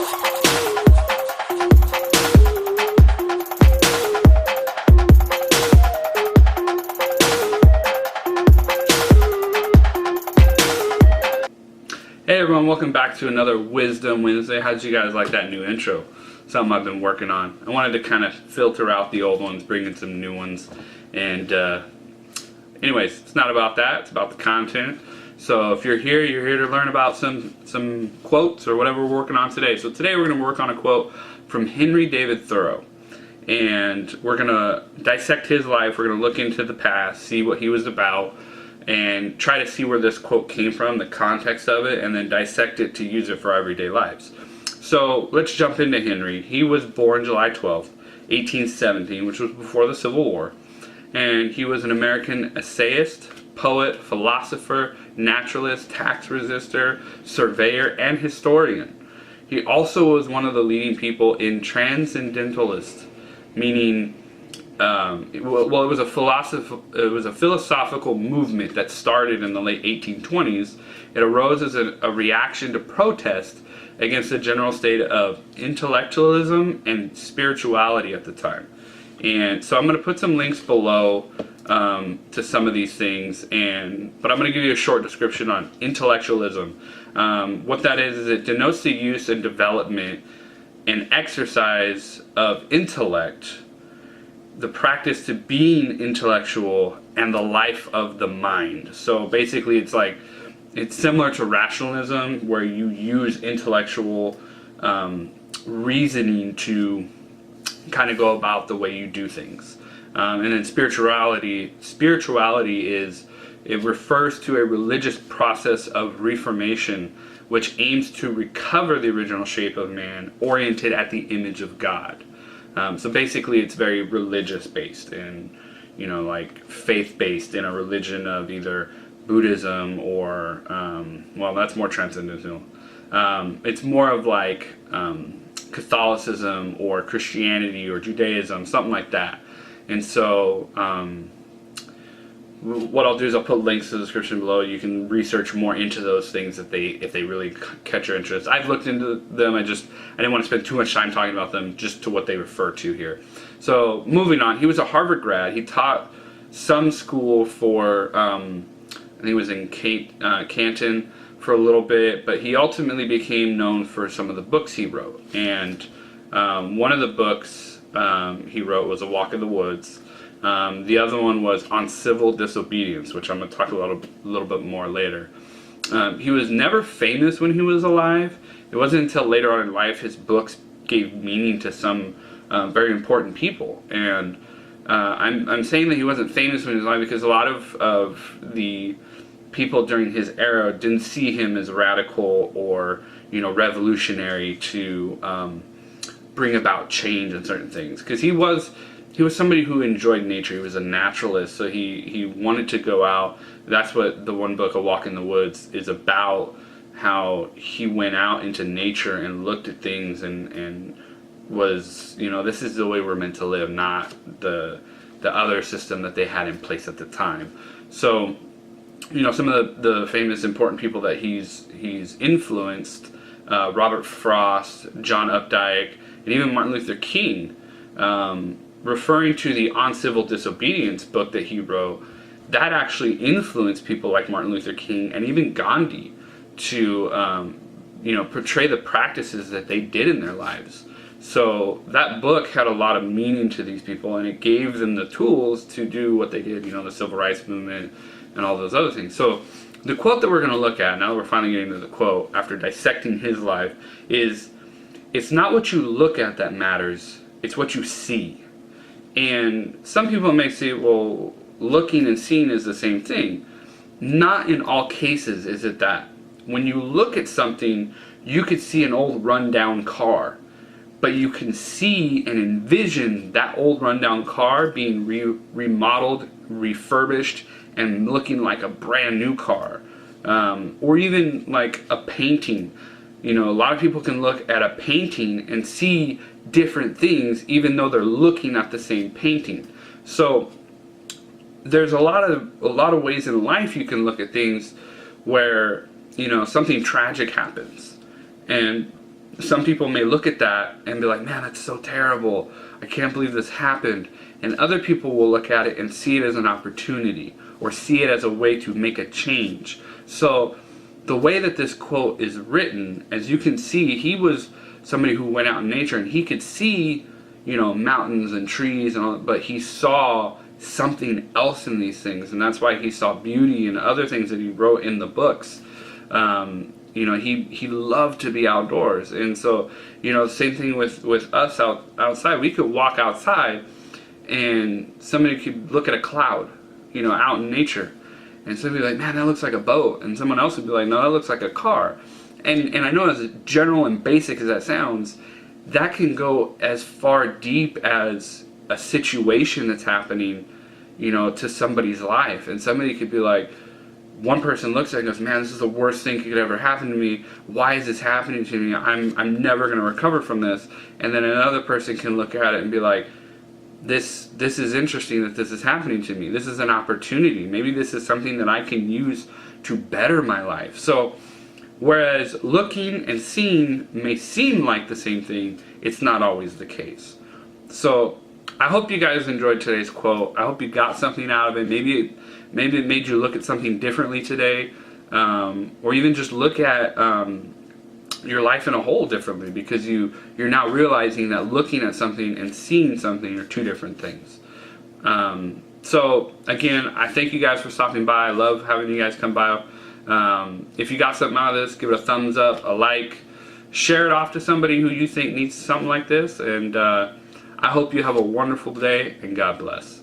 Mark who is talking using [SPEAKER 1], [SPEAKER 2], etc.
[SPEAKER 1] Hey everyone, welcome back to another Wisdom Wednesday. How did you guys like that new intro? Something I've been working on. I wanted to kind of filter out the old ones, bring in some new ones. And anyways, it's not about that, it's about the content. So if you're here to learn about some quotes or whatever we're working on today. So today we're going to work on a quote from Henry David Thoreau. And we're going to dissect his life, we're going to look into the past, see what he was about, and try to see where this quote came from, the context of it, and then dissect it to use it for our everyday lives. So let's jump into Henry. He was born July 12th, 1817, which was before the Civil War. And he was an American essayist, poet, philosopher, naturalist, tax resister, surveyor, and historian. He also was one of the leading people in transcendentalist, meaning it was a philosophical movement that started in the late 1820s. It arose as a reaction to protest against the general state of intellectualism and spirituality at the time. And so I'm going to put some links below to some of these things, but I'm going to give you a short description on intellectualism. What that is it denotes the use and development and exercise of intellect, the practice to being intellectual, and the life of the mind. So basically it's similar to rationalism, where you use intellectual reasoning to kind of go about the way you do things. And then spirituality it refers to a religious process of reformation which aims to recover the original shape of man, oriented at the image of God. So basically it's very religious based and, like faith based in a religion of either Buddhism or, well, that's more transcendental. It's more of like Catholicism or Christianity or Judaism, something like that. And so what I'll do is I'll put links in the description below. You can research more into those things if they really catch your interest. I've looked into them. I didn't want to spend too much time talking about them, just to what they refer to here. So moving on, he was a Harvard grad. He taught some school for I think he was in Canton for a little bit, but he ultimately became known for some of the books he wrote. And one of the books he wrote was A Walk in the Woods. The other one was On Civil Disobedience, which I'm going to talk a little bit more later. He was never famous when he was alive. It wasn't until later on in life his books gave meaning to some very important people. And I'm saying that he wasn't famous when he was alive because a lot of the people during his era didn't see him as radical or revolutionary to bring about change in certain things. Because he was somebody who enjoyed nature. He was a naturalist, so he wanted to go out. That's what the one book, A Walk in the Woods, is about, how he went out into nature and looked at things and was, this is the way we're meant to live, not the other system that they had in place at the time. So, some of the famous important people that he's influenced, Robert Frost, John Updike, and even Martin Luther King, referring to the On Civil Disobedience book that he wrote, that actually influenced people like Martin Luther King and even Gandhi to portray the practices that they did in their lives. So that book had a lot of meaning to these people, and it gave them the tools to do what they did, the civil rights movement and all those other things. So the quote that we're going to look at, now that we're finally getting to the quote after dissecting his life, is, "It's not what you look at that matters, it's what you see." And some people may say, well, looking and seeing is the same thing. Not in all cases is it that. When you look at something, you could see an old rundown car, but you can see and envision that old rundown car being remodeled, refurbished, and looking like a brand new car. Or even like a painting. A lot of people can look at a painting and see different things even though they're looking at the same painting. So there's a lot of ways in life you can look at things where something tragic happens, and some people may look at that and be like, man, that's so terrible. I can't believe this happened. And other people will look at it and see it as an opportunity, or see it as a way to make a change. So the way that this quote is written, as you can see, he was somebody who went out in nature and he could see, mountains and trees and all, but he saw something else in these things, and that's why he saw beauty in other things that he wrote in the books. He loved to be outdoors, and so same thing with us outside. We could walk outside and somebody could look at a cloud, out in nature, and somebody would be like, man, that looks like a boat, and someone else would be like, no, that looks like a car. And I know, as general and basic as that sounds, that can go as far deep as a situation that's happening, to somebody's life. And somebody could be like, one person looks at it and goes, man, this is the worst thing that could ever happen to me. Why is this happening to me? I'm never going to recover from this. And then another person can look at it and be like, this is interesting that this is happening to me. This is an opportunity. Maybe this is something that I can use to better my life. So whereas looking and seeing may seem like the same thing, it's not always the case. So I hope you guys enjoyed today's quote. I hope you got something out of it. Maybe it made you look at something differently today, or even just look at your life in a whole differently, because you're now realizing that looking at something and seeing something are two different things. So again, I thank you guys for stopping by. I love having you guys come by. If you got something out of this, give it a thumbs up, a like, share it off to somebody who you think needs something like this, and I hope you have a wonderful day, and God bless.